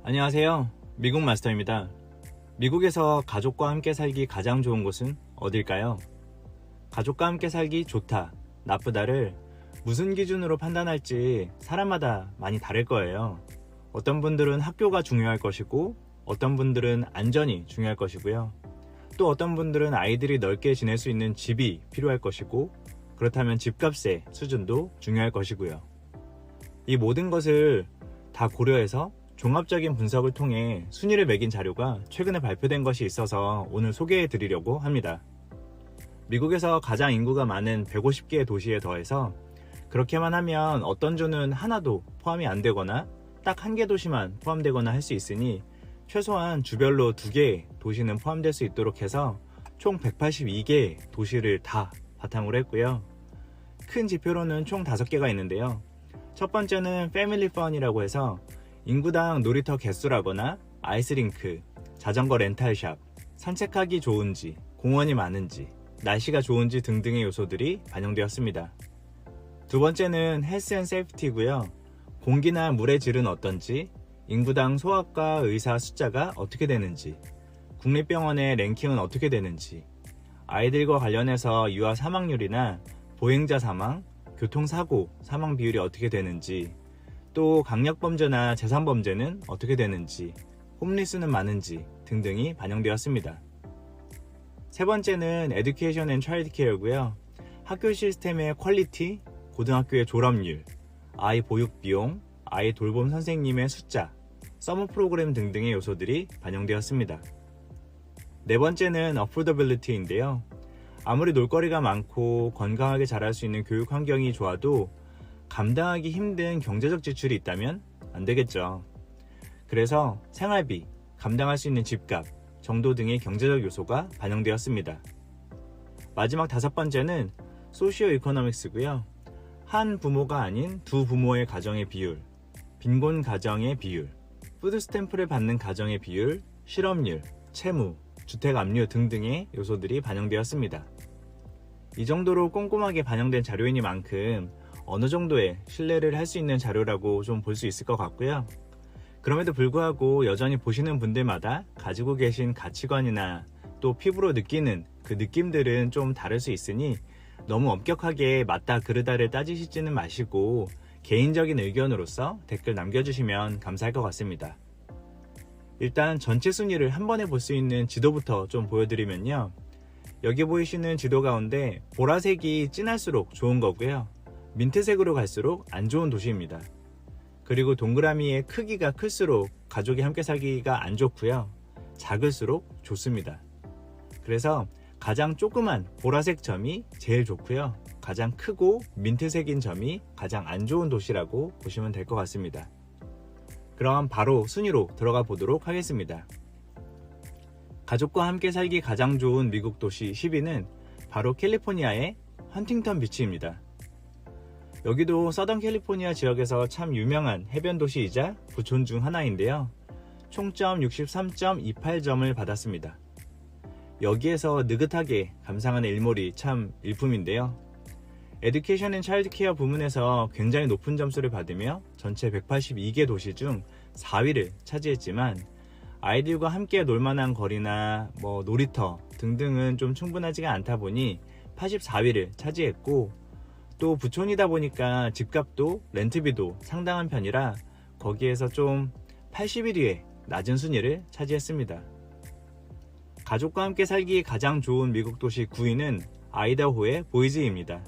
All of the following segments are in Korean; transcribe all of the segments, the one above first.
안녕하세요. 미국 마스터입니다. 미국에서 가족과 함께 살기 가장 좋은 곳은 어딜까요? 가족과 함께 살기 좋다, 나쁘다를 무슨 기준으로 판단할지 사람마다 많이 다를 거예요. 어떤 분들은 학교가 중요할 것이고, 어떤 분들은 안전이 중요할 것이고요. 또 어떤 분들은 아이들이 넓게 지낼 수 있는 집이 필요할 것이고, 그렇다면 집값의 수준도 중요할 것이고요. 이 모든 것을 다 고려해서 종합적인 분석을 통해 순위를 매긴 자료가 최근에 발표된 것이 있어서 오늘 소개해 드리려고 합니다. 미국에서 가장 인구가 많은 150개의 도시에 더해서 그렇게만 하면 어떤 주는 하나도 포함이 안 되거나 딱 한 개 도시만 포함되거나 할 수 있으니 최소한 주별로 2개의 도시는 포함될 수 있도록 해서 총 182개의 도시를 다 바탕으로 했고요. 큰 지표로는 총 5개가 있는데요. 첫 번째는 패밀리 펀이라고 해서 인구당 놀이터 개수라거나 아이스링크, 자전거 렌탈샵, 산책하기 좋은지, 공원이 많은지, 날씨가 좋은지 등등의 요소들이 반영되었습니다. 두 번째는 헬스 앤 세이프티고요. 공기나 물의 질은 어떤지, 인구당 소아과 의사 숫자가 어떻게 되는지, 국립병원의 랭킹은 어떻게 되는지, 아이들과 관련해서 유아 사망률이나 보행자 사망, 교통사고 사망 비율이 어떻게 되는지, 또 강력범죄나 재산범죄는 어떻게 되는지, 홈리스는 많은지 등등이 반영되었습니다. 세 번째는 에듀케이션 앤 차일드 케어고요. 학교 시스템의 퀄리티, 고등학교의 졸업률, 아이 보육 비용, 아이 돌봄 선생님의 숫자, 서머 프로그램 등등의 요소들이 반영되었습니다. 네 번째는 어포더빌리티인데요. 아무리 놀거리가 많고 건강하게 자랄 수 있는 교육 환경이 좋아도 감당하기 힘든 경제적 지출이 있다면 안 되겠죠. 그래서 생활비, 감당할 수 있는 집값 정도 등의 경제적 요소가 반영되었습니다. 마지막 5번째는 소시오 이코노믹스고요. 한 부모가 아닌 두 부모의 가정의 비율, 빈곤 가정의 비율, 푸드 스탬프를 받는 가정의 비율, 실업률, 채무, 주택 압류 등등의 요소들이 반영되었습니다. 이 정도로 꼼꼼하게 반영된 자료이니만큼 어느 정도의 신뢰를 할 수 있는 자료라고 좀 볼 수 있을 것 같고요. 그럼에도 불구하고 여전히 보시는 분들마다 가지고 계신 가치관이나 또 피부로 느끼는 그 느낌들은 좀 다를 수 있으니 너무 엄격하게 맞다 그르다를 따지시지는 마시고 개인적인 의견으로서 댓글 남겨주시면 감사할 것 같습니다. 일단 전체 순위를 한 번에 볼 수 있는 지도부터 좀 보여드리면요. 여기 보이시는 지도 가운데 보라색이 진할수록 좋은 거고요. 민트색으로 갈수록 안 좋은 도시입니다. 그리고 동그라미의 크기가 클수록 가족이 함께 살기가 안 좋고요. 작을수록 좋습니다. 그래서 가장 조그만 보라색 점이 제일 좋고요. 가장 크고 민트색인 점이 가장 안 좋은 도시라고 보시면 될 것 같습니다. 그럼 바로 순위로 들어가 보도록 하겠습니다. 가족과 함께 살기 가장 좋은 미국 도시 10위는 바로 캘리포니아의 헌팅턴 비치입니다. 여기도 서던 캘리포니아 지역에서 참 유명한 해변 도시이자 부촌 중 하나인데요. 총점 63.28점을 받았습니다. 여기에서 느긋하게 감상하는 일몰이 참 일품인데요. 에듀케이션 앤 차일드 케어 부문에서 굉장히 높은 점수를 받으며 전체 182개 도시 중 4위를 차지했지만 아이들과 함께 놀만한 거리나 놀이터 등등은 좀 충분하지가 않다 보니 84위를 차지했고, 또 부촌이다 보니까 집값도 렌트비도 상당한 편이라 거기에서 좀 81위에 낮은 순위를 차지했습니다. 가족과 함께 살기 가장 좋은 미국 도시 9위는 아이다호의 보이즈입니다.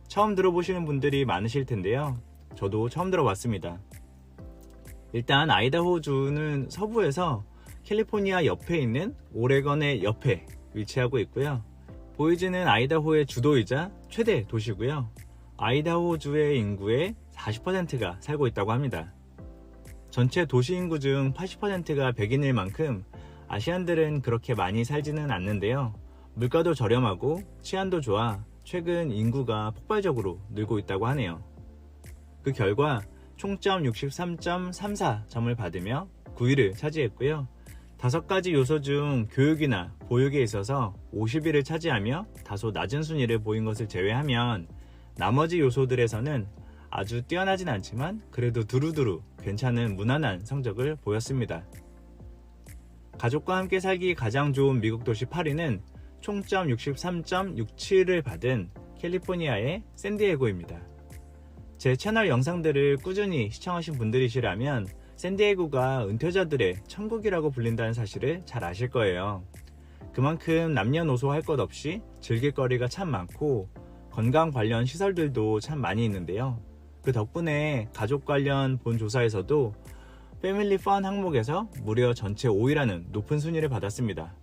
처음 들어보시는 분들이 많으실 텐데요. 저도 처음 들어봤습니다. 일단 아이다호주는 서부에서 캘리포니아 옆에 있는 오레건의 옆에 위치하고 있고요. 보이즈는 아이다호의 주도이자 최대 도시고요. 아이다호주의 인구의 40%가 살고 있다고 합니다. 전체 도시 인구 중 80%가 백인일 만큼 아시안들은 그렇게 많이 살지는 않는데요. 물가도 저렴하고 치안도 좋아 최근 인구가 폭발적으로 늘고 있다고 하네요. 그 결과 총점 63.34점을 받으며 9위를 차지했고요. 5가지 요소 중 교육이나 보육에 있어서 50위를 차지하며 다소 낮은 순위를 보인 것을 제외하면 나머지 요소들에서는 아주 뛰어나진 않지만 그래도 두루두루 괜찮은 무난한 성적을 보였습니다. 가족과 함께 살기 가장 좋은 미국 도시 파리는 총점 63.67을 받은 캘리포니아의 샌디에고입니다. 제 채널 영상들을 꾸준히 시청하신 분들이시라면 샌디에고가 은퇴자들의 천국이라고 불린다는 사실을 잘 아실 거예요. 그만큼 남녀노소 할 것 없이 즐길 거리가 참 많고 건강 관련 시설들도 참 많이 있는데요. 그 덕분에 가족 관련 본 조사에서도 패밀리 펀 항목에서 무려 전체 5위라는 높은 순위를 받았습니다.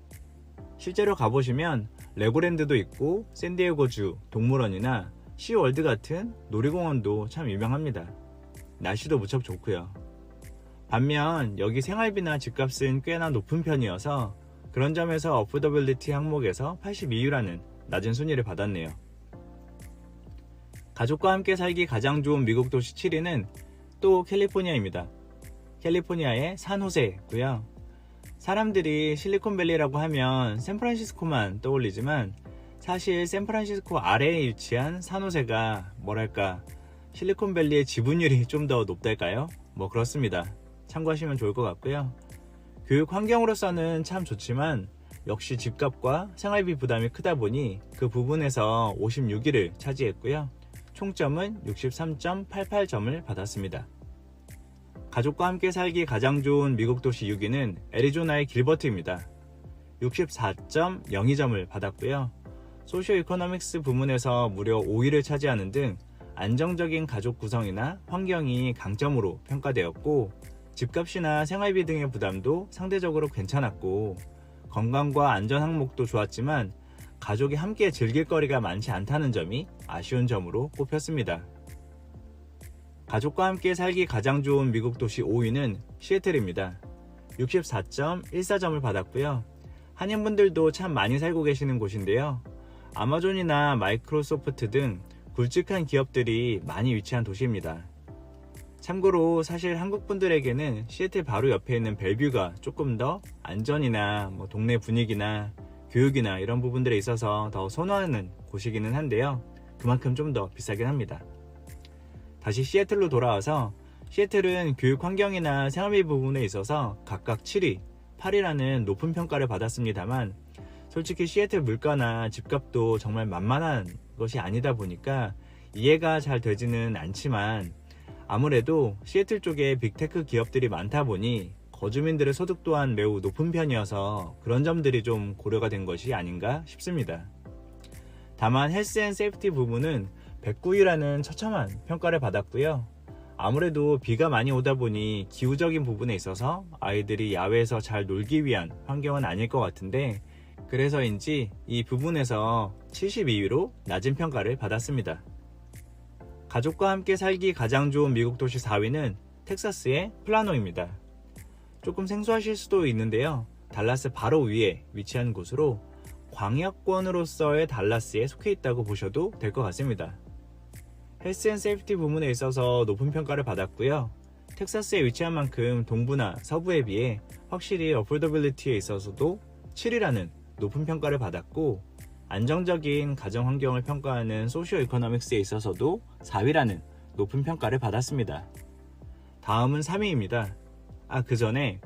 실제로 가보시면 레고랜드도 있고 샌디에고주 동물원이나 시월드 같은 놀이공원도 참 유명합니다. 날씨도 무척 좋고요. 반면 여기 생활비나 집값은 꽤나 높은 편이어서 그런 점에서 어포더빌리티 항목에서 82위라는 낮은 순위를 받았네요. 가족과 함께 살기 가장 좋은 미국 도시 7위는 또 캘리포니아입니다. 캘리포니아의 산호세고요. 사람들이 실리콘밸리라고 하면 샌프란시스코만 떠올리지만 사실 샌프란시스코 아래에 위치한 산호세가 뭐랄까 실리콘밸리의 지분율이 좀 더 높달까요? 뭐 그렇습니다. 참고하시면 좋을 것 같고요. 교육 환경으로서는 참 좋지만 역시 집값과 생활비 부담이 크다 보니 그 부분에서 56위를 차지했고요. 총점은 63.88점을 받았습니다. 가족과 함께 살기 가장 좋은 미국 도시 6위는 애리조나의 길버트입니다. 64.02점을 받았고요. 소시오 이코노믹스 부문에서 무려 5위를 차지하는 등 안정적인 가족 구성이나 환경이 강점으로 평가되었고 집값이나 생활비 등의 부담도 상대적으로 괜찮았고 건강과 안전 항목도 좋았지만 가족이 함께 즐길 거리가 많지 않다는 점이 아쉬운 점으로 꼽혔습니다. 가족과 함께 살기 가장 좋은 미국 도시 5위는 시애틀입니다. 64.14점을 받았고요. 한인분들도 참 많이 살고 계시는 곳인데요. 아마존이나 마이크로소프트 등 굵직한 기업들이 많이 위치한 도시입니다. 참고로 사실 한국분들에게는 시애틀 바로 옆에 있는 벨뷰가 조금 더 안전이나 동네 분위기나 교육이나 이런 부분들에 있어서 더 선호하는 곳이기는 한데요. 그만큼 좀 더 비싸긴 합니다. 다시 시애틀로 돌아와서 시애틀은 교육 환경이나 생활비 부분에 있어서 각각 7위, 8위라는 높은 평가를 받았습니다만 솔직히 시애틀 물가나 집값도 정말 만만한 것이 아니다 보니까 이해가 잘 되지는 않지만 아무래도 시애틀 쪽에 빅테크 기업들이 많다 보니 거주민들의 소득 또한 매우 높은 편이어서 그런 점들이 좀 고려가 된 것이 아닌가 싶습니다. 다만 헬스 앤 세이프티 부분은 109위라는 처참한 평가를 받았고요. 아무래도 비가 많이 오다 보니 기후적인 부분에 있어서 아이들이 야외에서 잘 놀기 위한 환경은 아닐 것 같은데 그래서인지 이 부분에서 72위로 낮은 평가를 받았습니다. 가족과 함께 살기 가장 좋은 미국 도시 4위는 텍사스의 플라노입니다. 조금 생소하실 수도 있는데요. 달라스 바로 위에 위치한 곳으로 광역권으로서의 달라스에 속해 있다고 보셔도 될 것 같습니다. 헬스 앤 세이프티 부문에 있어서 높은 평가를 받았고요. 텍사스에 위치한 만큼 동부나 서부에 비해 확실히 어포더빌리티에 있어서도 7위라는 높은 평가를 받았고 안정적인 가정 환경을 평가하는 소시오 이코노믹스에 있어서도 4위라는 높은 평가를 받았습니다. 다음은 3위입니다. 그 전에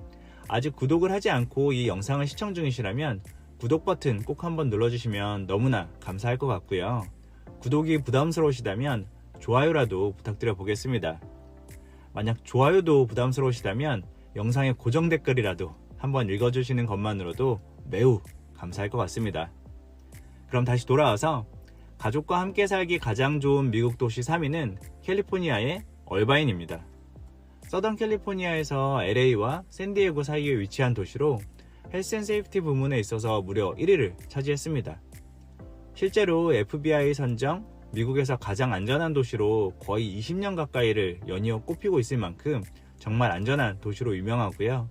아직 구독을 하지 않고 이 영상을 시청 중이시라면 구독 버튼 꼭 한번 눌러주시면 너무나 감사할 것 같고요. 구독이 부담스러우시다면 좋아요라도 부탁드려 보겠습니다. 만약 좋아요도 부담스러우시다면 영상의 고정 댓글이라도 한번 읽어주시는 것만으로도 매우 감사할 것 같습니다. 그럼 다시 돌아와서 가족과 함께 살기 가장 좋은 미국 도시 3위는 캘리포니아의 얼바인입니다. 서던 캘리포니아에서 LA와 샌디에고 사이에 위치한 도시로 헬스 앤 세이프티 부문에 있어서 무려 1위를 차지했습니다. 실제로 FBI 선정 미국에서 가장 안전한 도시로 거의 20년 가까이를 연이어 꼽히고 있을 만큼 정말 안전한 도시로 유명하고요.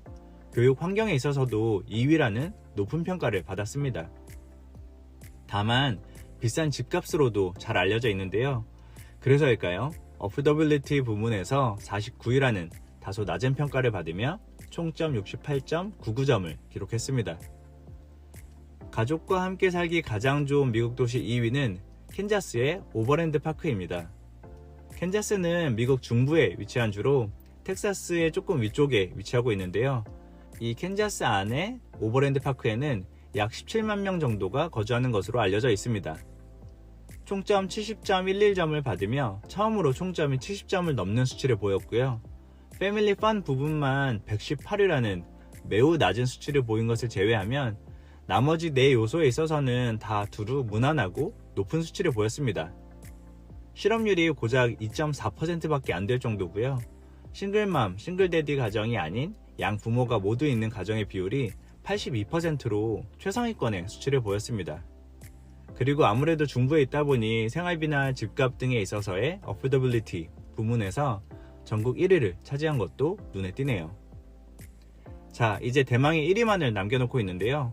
교육 환경에 있어서도 2위라는 높은 평가를 받았습니다. 다만 비싼 집값으로도 잘 알려져 있는데요. 그래서일까요? 어포더빌리티 부문에서 49위라는 다소 낮은 평가를 받으며 총점 68.99점을 기록했습니다. 가족과 함께 살기 가장 좋은 미국 도시 2위는 캔자스의 오버랜드 파크입니다. 캔자스는 미국 중부에 위치한 주로 텍사스의 조금 위쪽에 위치하고 있는데요. 이 캔자스 안에 오버랜드 파크에는 약 17만 명 정도가 거주하는 것으로 알려져 있습니다. 총점 70.11점을 받으며 처음으로 총점이 70점을 넘는 수치를 보였고요. 패밀리 펀 부분만 118위라는 매우 낮은 수치를 보인 것을 제외하면 나머지 4요소에 있어서는 다 두루 무난하고 높은 수치를 보였습니다. 실업률이 고작 2.4%밖에 안 될 정도고요. 싱글맘, 싱글데디 가정이 아닌 양 부모가 모두 있는 가정의 비율이 82%로 최상위권의 수치를 보였습니다. 그리고 아무래도 중부에 있다 보니 생활비나 집값 등에 있어서의 어포더빌리티 부문에서 전국 1위를 차지한 것도 눈에 띄네요. 자, 이제 대망의 1위만을 남겨놓고 있는데요.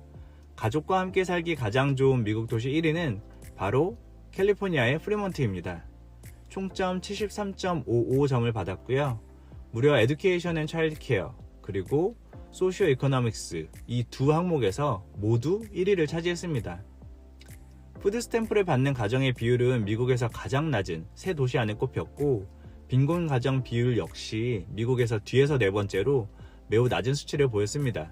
가족과 함께 살기 가장 좋은 미국 도시 1위는 바로 캘리포니아의 프리몬트입니다. 총점 73.55점을 받았고요. 무려 에듀케이션 앤 차일드 케어 그리고 소시오 이코노믹스 이 두 항목에서 모두 1위를 차지했습니다. 푸드 스탬프를 받는 가정의 비율은 미국에서 가장 낮은 세 도시 안에 꼽혔고 빈곤 가정 비율 역시 미국에서 뒤에서 네 번째로 매우 낮은 수치를 보였습니다.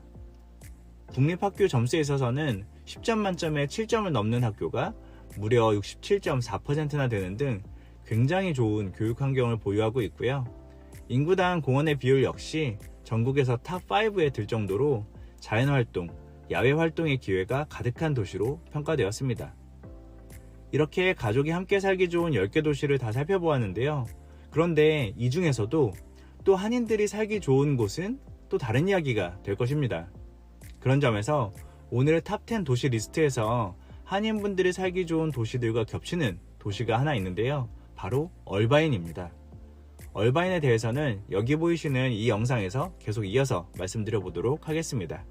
국립학교 점수에 있어서는 10점 만점에 7점을 넘는 학교가 무려 67.4%나 되는 등 굉장히 좋은 교육 환경을 보유하고 있고요. 인구당 공원의 비율 역시 전국에서 탑5에 들 정도로 자연활동, 야외 활동의 기회가 가득한 도시로 평가되었습니다. 이렇게 가족이 함께 살기 좋은 10개 도시를 다 살펴보았는데요. 그런데 이 중에서도 또 한인들이 살기 좋은 곳은 또 다른 이야기가 될 것입니다. 그런 점에서 오늘의 탑10 도시 리스트에서 한인분들이 살기 좋은 도시들과 겹치는 도시가 하나 있는데요. 바로 얼바인입니다. 얼바인에 대해서는 여기 보이시는 이 영상에서 계속 이어서 말씀드려 보도록 하겠습니다.